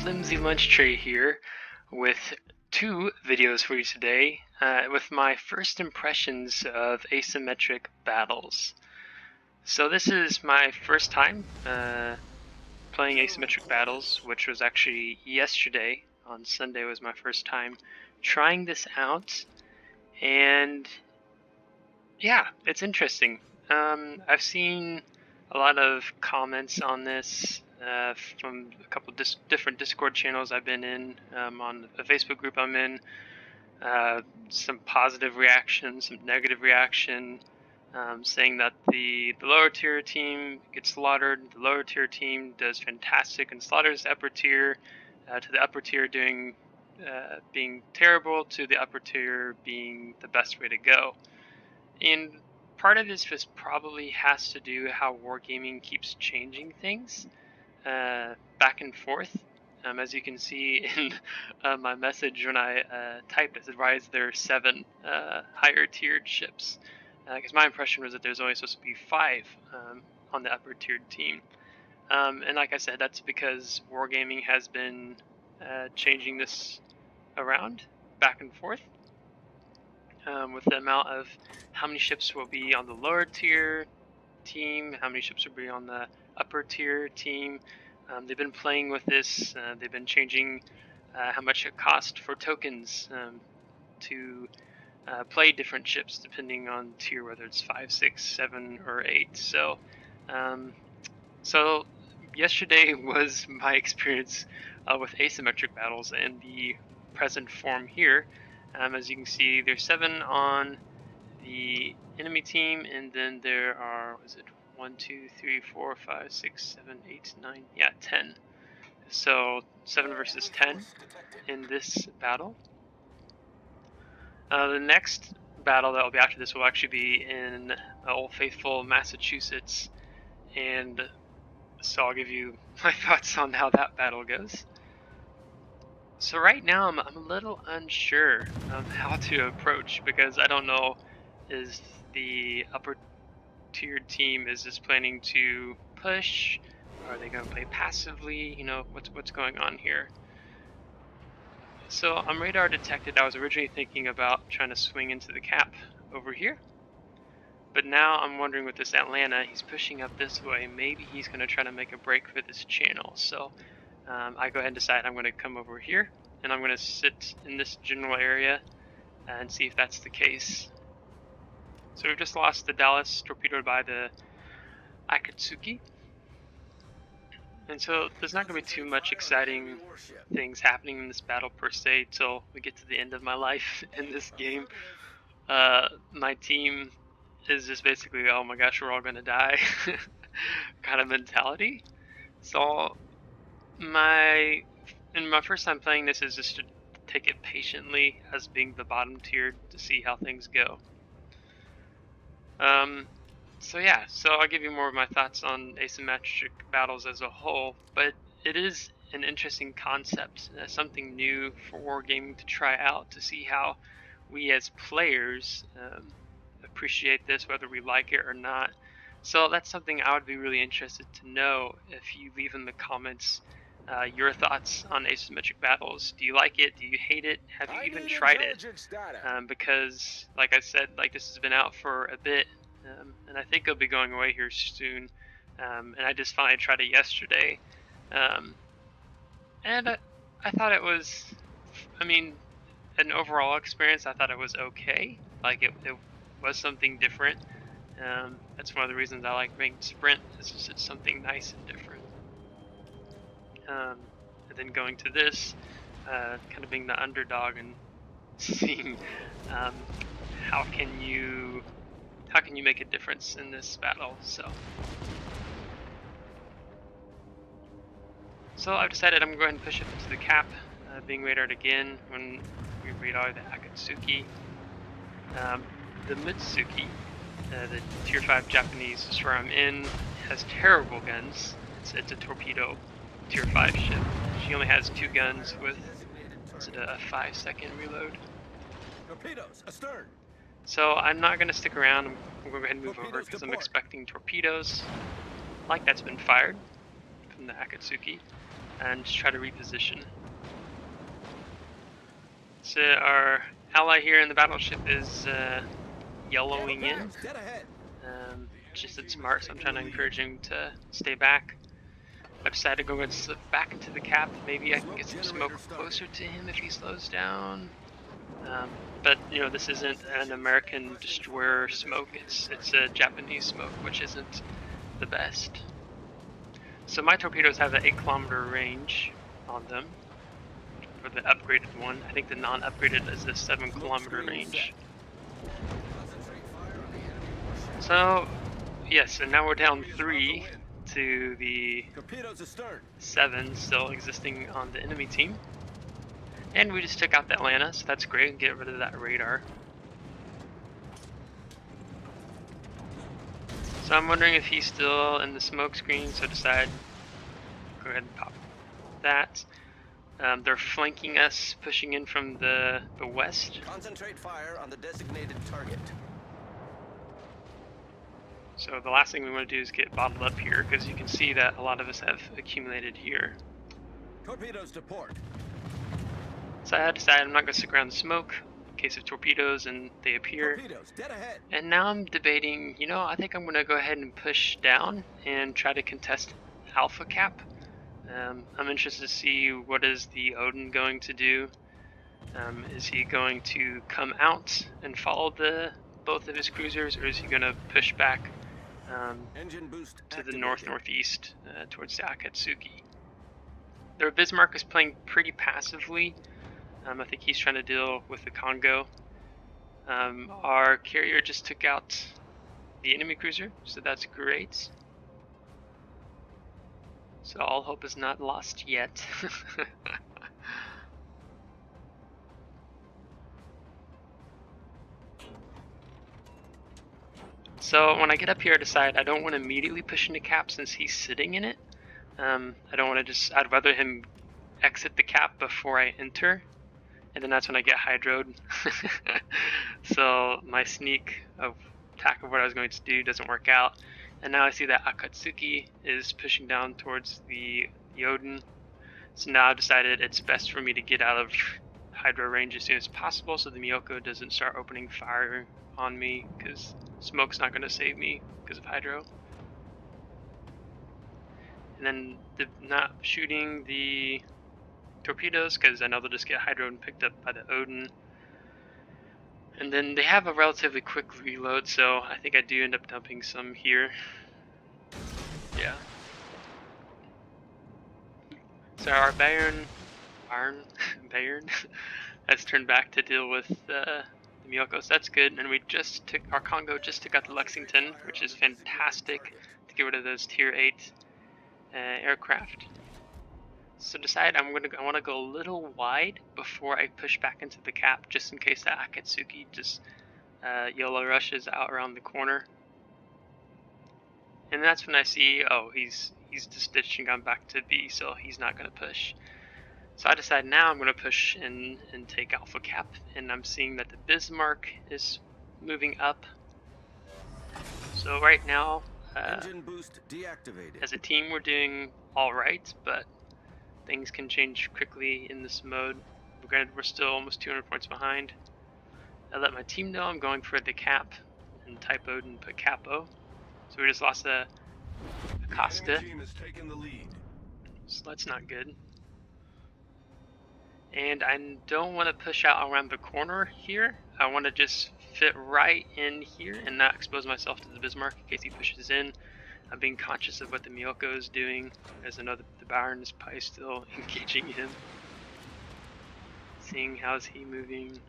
flimsy lunch tray here with two videos for you today with my first impressions of Asymmetric Battles. So this is my first time playing Asymmetric Battles, which was actually yesterday. On Sunday was my first time trying this out, and yeah, it's interesting. I've seen a lot of comments on this from a couple different Discord channels I've been in, on the Facebook group I'm in, some positive reaction, some negative reaction, saying that the lower tier team gets slaughtered, the lower tier team does fantastic and slaughters the upper tier, to the upper tier being terrible, to the upper tier being the best way to go. And part of this just probably has to do how wargaming keeps changing things back and forth. As you can see in my message when I typed, it said, why is there 7 higher tiered ships? Because my impression was that there's only supposed to be 5 on the upper tiered team. And like I said, that's because wargaming has been changing this around back and forth. With the amount of how many ships will be on the lower tier team, how many ships will be on the upper tier team. They've been playing with this, they've been changing how much it costs for tokens to play different ships depending on tier, whether it's 5, 6, 7, or 8. So yesterday was my experience with Asymmetric Battles and the present form here. As you can see, there's 7 on the enemy team, and then there are, 1, 2, 3, 4, 5, 6, 7, 8, 9, yeah, 10. So 7 versus 10 in this battle. The next battle that will be after this will actually be in Old Faithful, Massachusetts, and so I'll give you my thoughts on how that battle goes. So right now I'm a little unsure of how to approach, because I don't know, is the upper tiered team is just planning to push? Are they going to play passively? You know, what's going on here? So I'm radar detected. I was originally thinking about trying to swing into the cap over here, but now I'm wondering with this Atlanta, he's pushing up this way. Maybe he's going to try to make a break for this channel. So I go ahead and decide I'm going to come over here, and I'm going to sit in this general area and see if that's the case. So we've just lost the Dallas, torpedoed by the Akatsuki. And so there's not going to be too much exciting things happening in this battle per se till we get to the end of my life in this game. My team is just basically, oh my gosh, we're all going to die kind of mentality. So my first time playing this is just to take it patiently as being the bottom tier to see how things go. So yeah, so I'll give you more of my thoughts on Asymmetric Battles as a whole, but it is an interesting concept, something new for wargaming to try out, to see how we as players appreciate this, whether we like it or not. So that's something I would be really interested to know if you leave in the comments your thoughts on Asymmetric Battles. Do you like it? Do you hate it? Have you even tried it? Because, like I said, this has been out for a bit, and I think it'll be going away here soon. And I just finally tried it yesterday, and I thought it was, an overall experience. I thought it was okay. It was something different. That's one of the reasons I like ranked sprint. It's just something nice and different. And then going to this, kind of being the underdog and seeing how can you make a difference in this battle. So I've decided I'm going to go ahead and push it into the cap, being radared again when we radar the Akatsuki. The Mutsuki, the Tier 5 Japanese destroyer I'm in, has terrible guns. It's a torpedo Tier 5 ship. She only has 2 guns with, a 5-second reload. Torpedoes astern. So I'm not going to stick around. I'm going to go ahead and move over because I'm expecting torpedoes, like that's been fired from the Akatsuki. and just try to reposition. So our ally here in the battleship is yellowing in. Torpedoes, dead ahead. Just it's smart, so I'm trying to encourage him to stay back. I decided to go and slip back into the cap. Maybe I can get some smoke closer to him if he slows down. But you know, this isn't an American destroyer smoke. It's a Japanese smoke, which isn't the best. So my torpedoes have an 8-kilometer range on them for the upgraded one. I think the non-upgraded is a 7-kilometer range. So yes, and now we're down 3 to the Torpedoes astern. 7 still existing on the enemy team. And we just took out the Atlanta, so that's great. Get rid of that radar. So I'm wondering if he's still in the smoke screen, so decide, go ahead and pop that. They're flanking us, pushing in from the west. Concentrate fire on the designated target. So the last thing we want to do is get bottled up here, because you can see that a lot of us have accumulated here. Torpedoes to port. So I decided I'm not going to stick around the smoke in case of torpedoes and they appear. Torpedoes, dead ahead. And now I'm debating, you know, I think I'm going to go ahead and push down and try to contest Alpha Cap. I'm interested to see what is the Odin going to do. Is he going to come out and follow both of his cruisers, or is he going to push back Engine boost to the activated. northeast towards the Akatsuki? Their Bismarck is playing pretty passively. I think he's trying to deal with the Congo. Our carrier just took out the enemy cruiser, so that's great. So all hope is not lost yet. So when I get up here, I decide I don't want to immediately push into cap since he's sitting in it. I don't want to just, I'd rather him exit the cap before I enter. And then that's when I get hydroed. So my sneak attack of what I was going to do doesn't work out. And now I see that Akatsuki is pushing down towards the Odin. So now I've decided it's best for me to get out of hydro range as soon as possible so the Miyoko doesn't start opening fire on me, because smoke's not going to save me because of hydro. And then not shooting the torpedoes because I know they'll just get hydro and picked up by the Odin. And then they have a relatively quick reload, so I think I do end up dumping some here. Yeah. So our Bayern has turned back to deal with the Miyoko, so that's good. And our Congo just took out the Lexington, which is fantastic to get rid of those Tier VIII aircraft. So decide I want to go a little wide before I push back into the cap, just in case that Akatsuki just yellow rushes out around the corner. And that's when I see, oh, he's just ditched and gone back to B, so he's not going to push. So I decide now I'm going to push in and take Alpha Cap, and I'm seeing that the Bismarck is moving up. So right now, Engine boost deactivated. as a team, we're doing all right, but things can change quickly in this mode. Granted, we're still almost 200 points behind. I let my team know I'm going for the cap and typoed and put capo. So we just lost a Costa. Team has taken the lead. So that's not good. And I don't want to push out around the corner here. I want to just fit right in here and not expose myself to the Bismarck in case he pushes in. I'm being conscious of what the Miyoko is doing, as I know that the Bayern is probably still engaging him. Seeing how's he moving.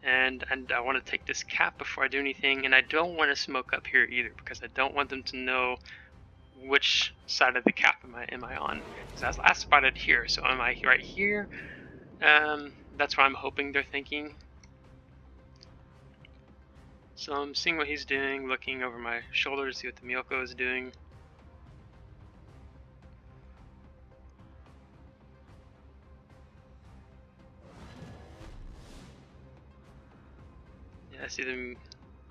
And I want to take this cap before I do anything, and I don't want to smoke up here either because I don't want them to know which side of the cap am I on. Because I was last spotted here, so am I right here? That's what I'm hoping they're thinking. So I'm seeing what he's doing, looking over my shoulder to see what the Miyoko is doing. Yeah, I see the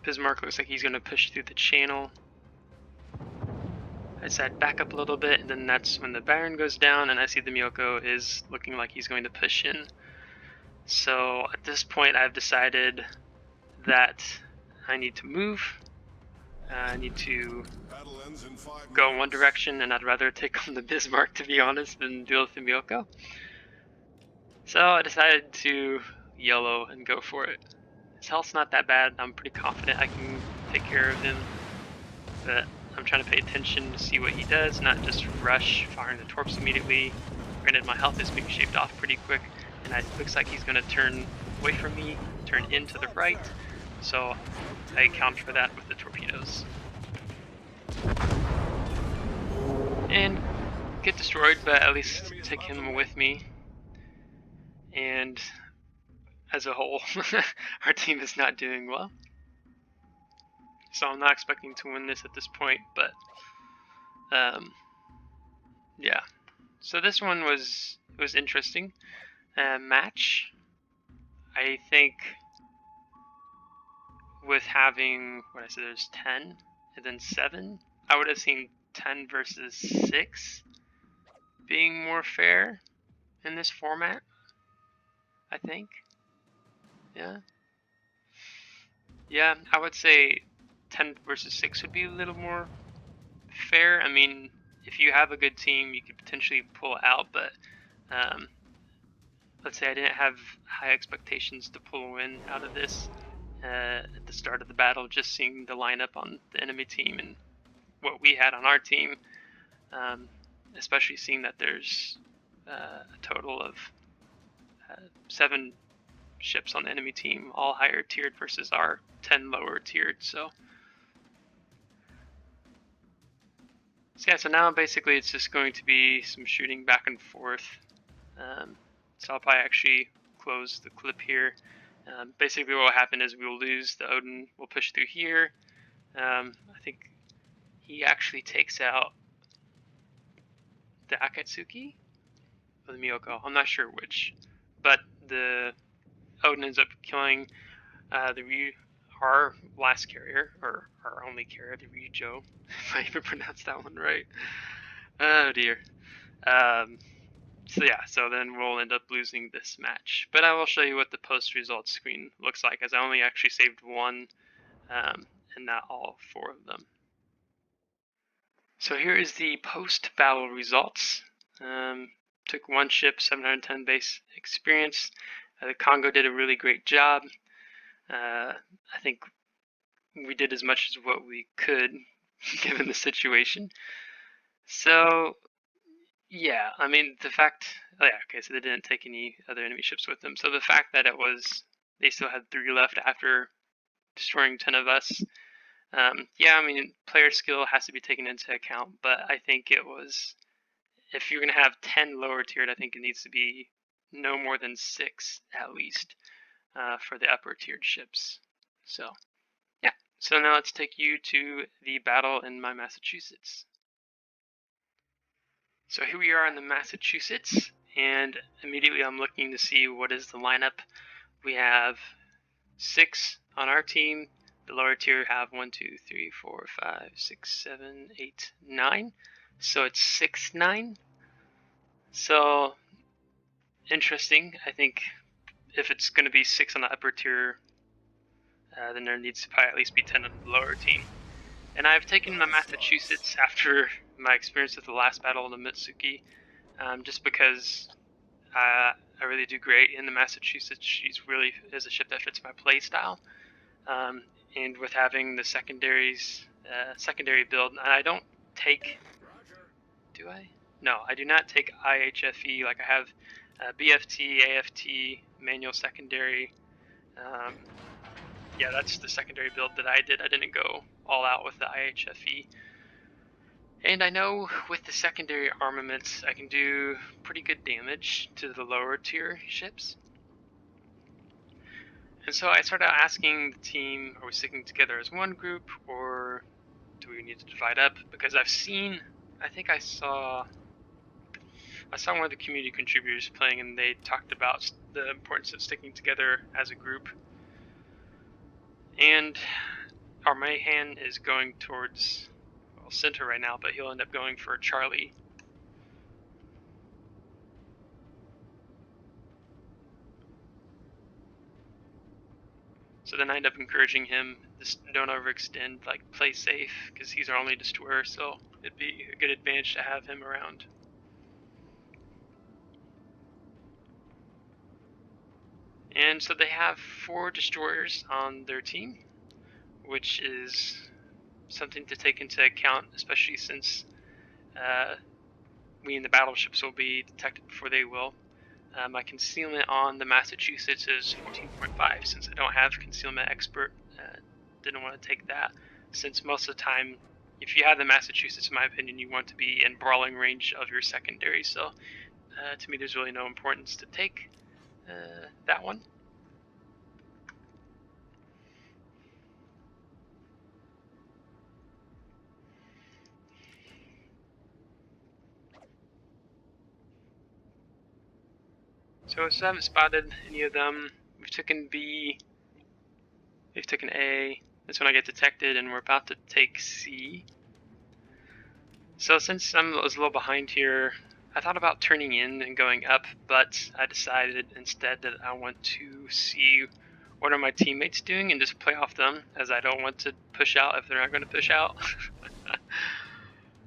Bismarck looks like he's going to push through the channel. I decided back up a little bit, and then that's when the Baron goes down, and I see the Myoko is looking like he's going to push in. So at this point, I've decided that I need to move. I need to go in one direction, and I'd rather take on the Bismarck, to be honest, than deal with the Myoko. So I decided to YOLO and go for it. His health's not that bad. I'm pretty confident I can take care of him, but I'm trying to pay attention to see what he does, not just rush firing the torps immediately. Granted, my health is being shaved off pretty quick, and it looks like he's going to turn away from me, turn in to the right, so I account for that with the torpedoes. And get destroyed, but at least take him with me. And as a whole, our team is not doing well. So I'm not expecting to win this at this point, but yeah. So this one was interesting. Match, I think, with having, what I said, there's 10 and then 7, I would have seen 10 versus 6 being more fair in this format, I think. Yeah, I would say 10 versus 6 would be a little more fair. I mean, if you have a good team, you could potentially pull out, but let's say I didn't have high expectations to pull a win out of this at the start of the battle, just seeing the lineup on the enemy team and what we had on our team, especially seeing that there's a total of 7 ships on the enemy team, all higher tiered versus our 10 lower tiered. So yeah, so now basically it's just going to be some shooting back and forth. So I'll probably actually close the clip here. Basically what will happen is we will lose the Odin, we'll push through here. I think he actually takes out the Akatsuki or the Myoko, I'm not sure which, but the Odin ends up killing our last carrier, or our only carrier, the Ryujo, if I even pronounced that one right. Oh dear. So yeah, so then we'll end up losing this match. But I will show you what the post results screen looks like, as I only actually saved one, and not all 4 of them. So here is the post battle results. Took 1 ship, 710 base experience. The Congo did a really great job. I think we did as much as what we could given the situation. So yeah, I mean the fact, oh yeah, okay, so they didn't take any other enemy ships with them. So the fact that they still had 3 left after destroying 10 of us. Yeah, I mean player skill has to be taken into account, but I think it was, if you're gonna have 10 lower tiered, I think it needs to be no more than 6 at least for the upper tiered ships. So yeah, so now let's take you to the battle in my Massachusetts. So here we are in the Massachusetts, and immediately I'm looking to see what is the lineup. We have 6 on our team. The lower tier have 1, 2, 3, 4, 5, 6, 7, 8, 9. So it's 6-9. So interesting. I think if it's going to be 6 on the upper tier, then there needs to probably at least be 10 on the lower team. And I've taken my Massachusetts after my experience with the last battle in the Mutsuki, just because I really do great in the Massachusetts. She's really is a ship that fits my play style, and with having the secondary build, and I don't take. Do I? No, I do not take IHFE. Like I have BFT, AFT, manual secondary. Yeah, that's the secondary build that I did. I didn't go all out with the IHFE. And I know with the secondary armaments, I can do pretty good damage to the lower tier ships. And so I started asking the team, are we sticking together as one group, or do we need to divide up? Because I've seen, I think I saw one of the community contributors playing, and they talked about the importance of sticking together as a group. And our Mayhem is going towards, well, center right now, but he'll end up going for Charlie. So then I end up encouraging him, just don't overextend, like play safe, because he's our only destroyer, so it'd be a good advantage to have him around. And so they have 4 destroyers on their team, which is something to take into account, especially since we in the battleships will be detected before they will. My concealment on the Massachusetts is 14.5. Since I don't have concealment expert, didn't want to take that, since most of the time, if you have the Massachusetts, in my opinion, you want to be in brawling range of your secondary. So to me, there's really no importance to take that one. So I haven't spotted any of them. We've taken B, they've taken A. That's when I get detected, and we're about to take C. So since I was a little behind here, I thought about turning in and going up, but I decided instead that I want to see what are my teammates doing and just play off them, as I don't want to push out if they're not going to push out.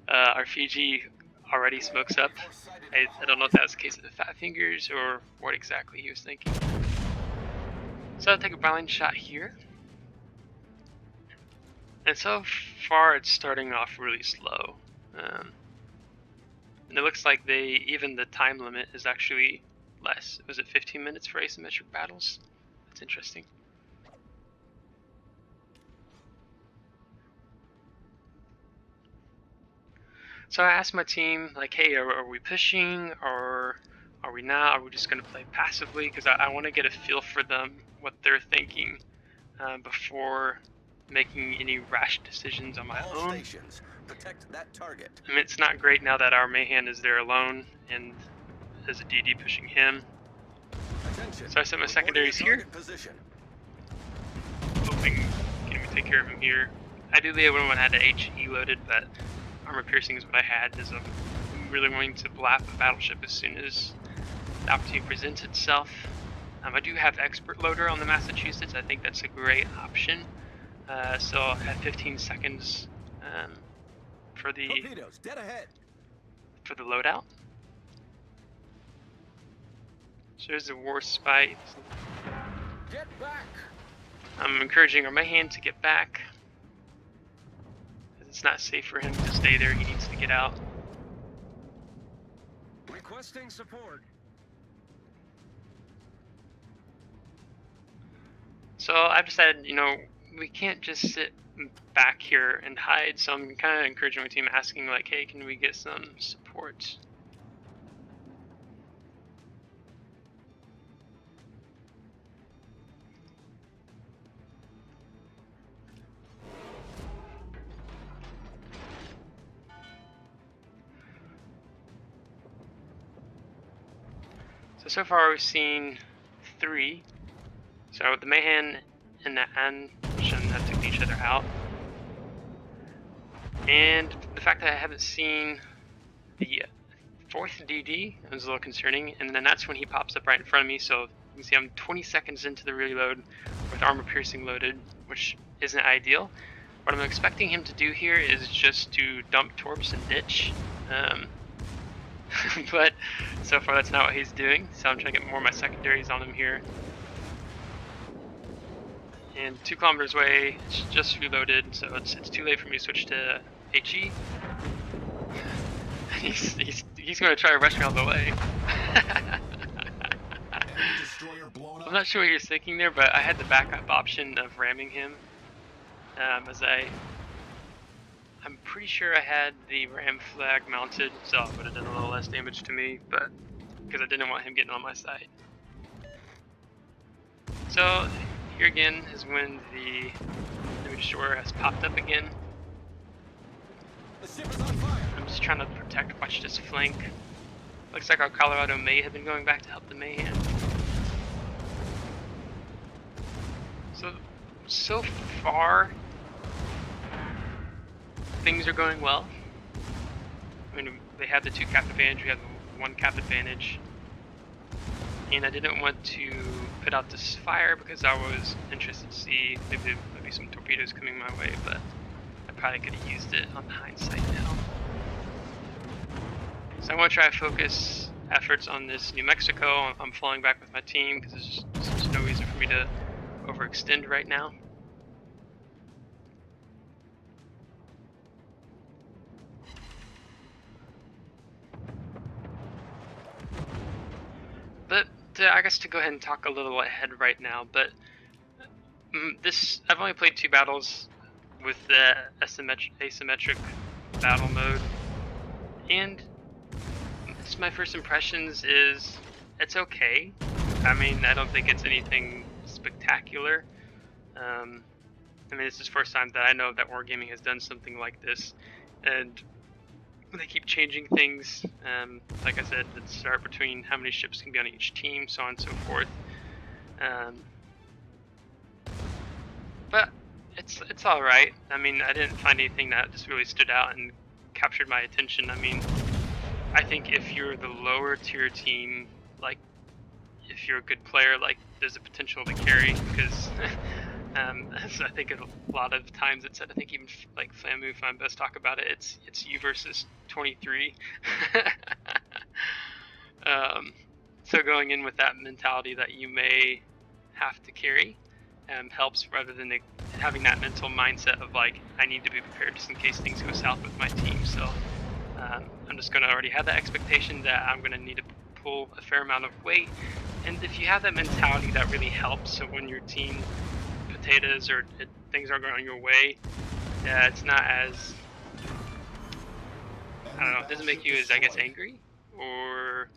Our Fiji already smokes up. I don't know if that was the case of the Fat Fingers or what exactly he was thinking. So I'll take a blind shot here. And so far it's starting off really slow. And it looks like even the time limit is actually less. Was it 15 minutes for asymmetric battles? That's interesting. So I asked my team, like, hey, are we pushing, or are we not? Are we just going to play passively? Because I want to get a feel for them, what they're thinking, before making any rash decisions on my own. Stations. Protect that target. I mean, it's not great now that our Mayhan is there alone, and there's a DD pushing him. Attention. So I set my secondaries here, hoping can we take care of him here. Ideally, I wouldn't have had the HE loaded, but armor piercing is what I had, as I'm really wanting to blap a battleship as soon as the opportunity presents itself. I do have expert loader on the Massachusetts. I think that's a great option. So I have 15 seconds for the torpedoes dead ahead. For the loadout. So there's the war spite. Get back. I'm encouraging our Mayhan to get back. It's not safe for him to stay there. He needs to get out. Requesting support. So I've decided, we can't just sit back here and hide. So I'm kind of encouraging my team, asking like, hey, can we get some support? So far we've seen 3. So the Mayhan and the Anshan have taken each other out. And the fact that I haven't seen the 4th DD is a little concerning, and then that's when he pops up right in front of me. So you can see I'm 20 seconds into the reload with armor piercing loaded, which isn't ideal. What I'm expecting him to do here is just to dump torps and ditch. But so far that's not what he's doing, so I'm trying to get more of my secondaries on him here. And 2 kilometers away, it's just reloaded, so it's too late for me to switch to HE. He's going to try to rush me out of the way. I'm not sure what he was thinking there, but I had the backup option of ramming him, as I'm pretty sure I had the ram flag mounted, so it would have done a little less damage to me, but because I didn't want him getting on my side. So here again is when the enemy destroyer has popped up again. The ship is on fire. I'm just trying to watch this flank. Looks like our Colorado may have been going back to help the Mayhan. So far, things are going well. I mean, they had the 2 cap advantage, we had the 1 cap advantage. And I didn't want to put out this fire because I was interested to see maybe some torpedoes coming my way, but I probably could have used it on hindsight now. So I want to try to focus efforts on this New Mexico. I'm falling back with my team because there's no reason for me to overextend right now. But I guess to go ahead and talk a little ahead right now, but I've only played 2 battles with the asymmetric battle mode, and just my first impressions is it's okay. I mean, I don't think it's anything spectacular. I mean, it's the first time that I know that Wargaming has done something like this, and they keep changing things. Like I said, let's start between how many ships can be on each team, so on and so forth. But it's all right. I mean, I didn't find anything that just really stood out and captured my attention. I mean, I think if you're the lower tier team, like if you're a good player, like there's a potential to carry because. So I think a lot of times it's said, I think even like Flamu, if I'm best talk about it, it's you versus 23. So going in with that mentality that you may have to carry helps rather than having that mental mindset of like, I need to be prepared just in case things go south with my team. So I'm just going to already have that expectation that I'm going to need to pull a fair amount of weight. And if you have that mentality, that really helps. So when your team potatoes or things aren't going your way, it's not as, I don't know, it doesn't make you as, I guess, angry or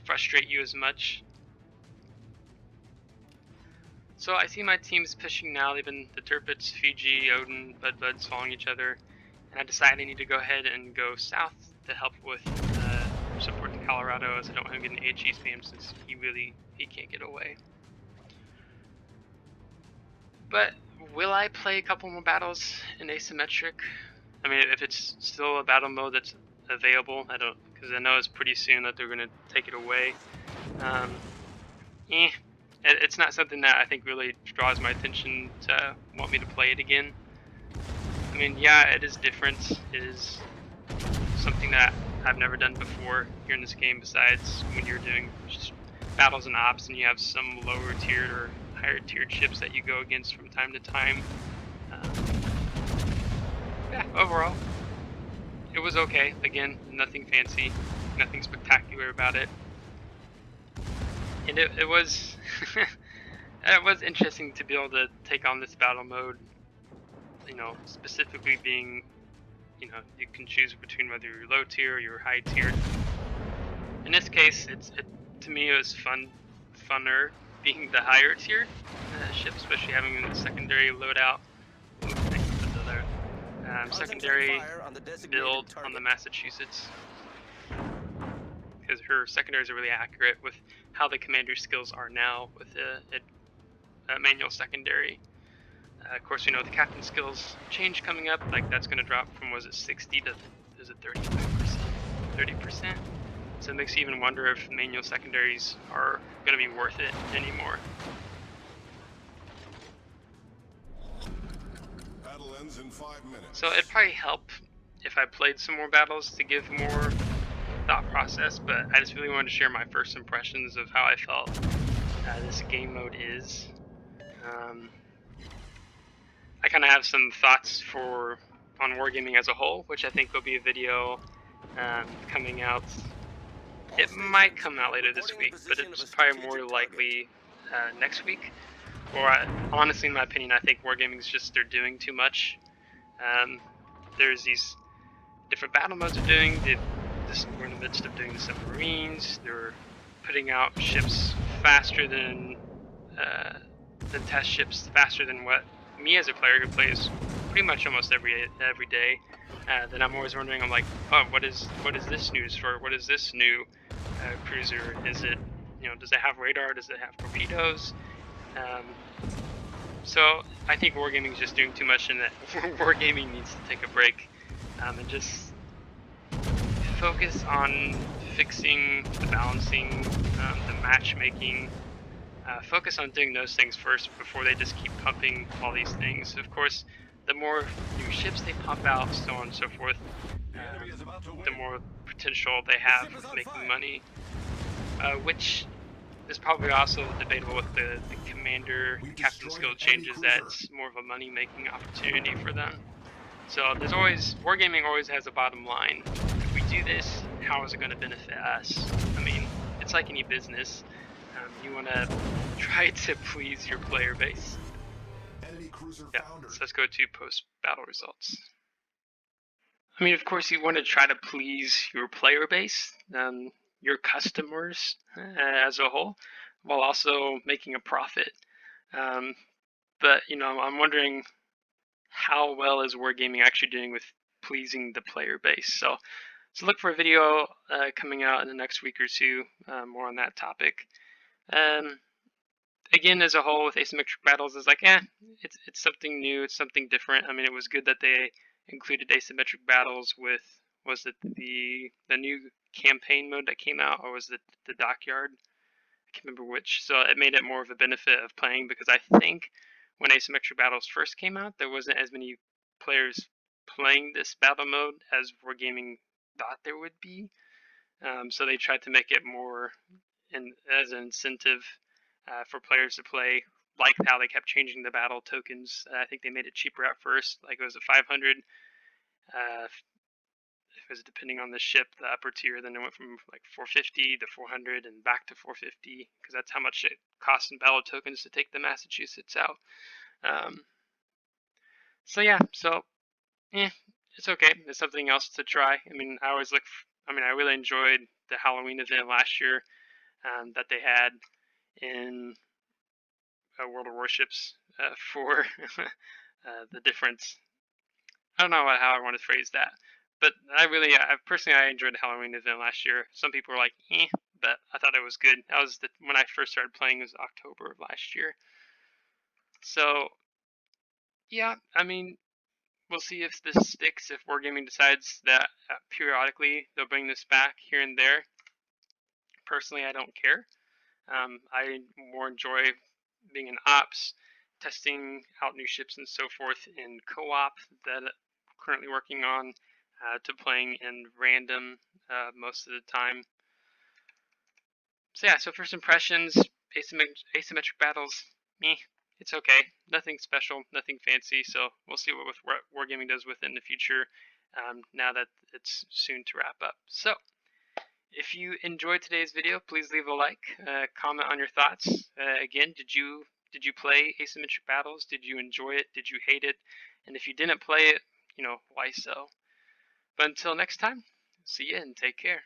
frustrate you as much. So I see my teams pushing now. They've been the Turpits, Fiji, Odin, Bud's following each other, and I decided I need to go ahead and go south to help with supporting Colorado, as I don't want him getting HE spam since he can't get away. But will I play a couple more battles in asymmetric? I mean, if it's still a battle mode that's available, because I know it's pretty soon that they're going to take it away. It's not something that I think really draws my attention to want me to play it again. I mean, yeah, it is different. It is something that I've never done before here in this game, besides when you're doing just battles and ops and you have some lower tiered or higher tiered ships that you go against from time to time. Yeah, overall, it was okay. Again, nothing fancy, nothing spectacular about it. And it was it was interesting to be able to take on this battle mode, you know, specifically being, you know, you can choose between whether you're low tier or you're high tier. In this case, to me it was funner being the higher tier ship, especially having the secondary loadout. Secondary build on the Massachusetts, because her secondaries are really accurate with how the commander skills are now with a manual secondary. Of course, you know the captain skills change coming up. Like that's going to drop from, was it 60 to, is it 35%? 30%. So it makes you even wonder if manual secondaries are going to be worth it anymore. Battle ends in 5 minutes. So it'd probably help if I played some more battles to give more thought process, but I just really wanted to share my first impressions of how I felt this game mode is. I kind of have some thoughts on Wargaming as a whole, which I think will be a video coming out. It might come out later this week, but it's probably more likely next week. Or honestly, in my opinion, I think Wargaming's just, they're doing too much. There's these different battle modes they're doing. We're in the midst of doing the submarines. They're putting out ships faster than test ships, faster than what me as a player who plays pretty much almost every day. Then I'm always wondering, I'm like, oh, what is this news for? What is this new cruiser? Is it, you know, does it have radar? Does it have torpedoes? So I think Wargaming is just doing too much, and that Wargaming needs to take a break. and just focus on fixing the balancing, the matchmaking. Focus on doing those things first before they just keep pumping all these things. Of course, the more new ships they pump out, so on and so forth, the more potential they have of making money, which is probably also debatable with the commander captain skill changes. That's more of a money making opportunity for them. So there's always, wargaming always has a bottom line. If we do this, how is it going to benefit us? I mean, it's like any business. You want to try to please your player base. Yeah, so let's go to post-battle results. I mean, of course, you want to try to please your player base, your customers as a whole, while also making a profit. But, you know, I'm wondering, how well is wargaming actually doing with pleasing the player base? So look for a video coming out in the next week or two, more on that topic. Again, as a whole, with Asymmetric Battles, is like, it's something new, it's something different. I mean, it was good that they included Asymmetric Battles with, was it the new campaign mode that came out, or was it the Dockyard? I can't remember which. So it made it more of a benefit of playing, because I think when Asymmetric Battles first came out, there wasn't as many players playing this battle mode as Wargaming thought there would be. So they tried to make it more as an incentive for players to play, like how they kept changing the battle tokens. I think they made it cheaper at first, like it was a 500. It was depending on the ship, the upper tier. Then it went from like 450 to 400 and back to 450, because that's how much it costs in battle tokens to take the Massachusetts out. So yeah, it's okay. It's something else to try. I mean, I always look. I mean, I really enjoyed the Halloween event last year that they had in World of Warships for the difference. I don't know how I want to phrase that, but I personally I enjoyed the Halloween event last year. Some people were like, but I thought it was good. That was when I first started playing, was October of last year. So yeah, I mean, we'll see if this sticks. If Wargaming decides that periodically they'll bring this back here and there. Personally, I don't care. I more enjoy being in ops, testing out new ships and so forth in co-op that I'm currently working on, to playing in random most of the time. So yeah, so first impressions, asymmetric battles, it's okay. Nothing special, nothing fancy. So we'll see what Wargaming does with it in the future, now that it's soon to wrap up. So if you enjoyed today's video, please leave a like, comment on your thoughts. Again, did you play Asymmetric Battles? Did you enjoy it? Did you hate it? And if you didn't play it, why so? But until next time, see you and take care.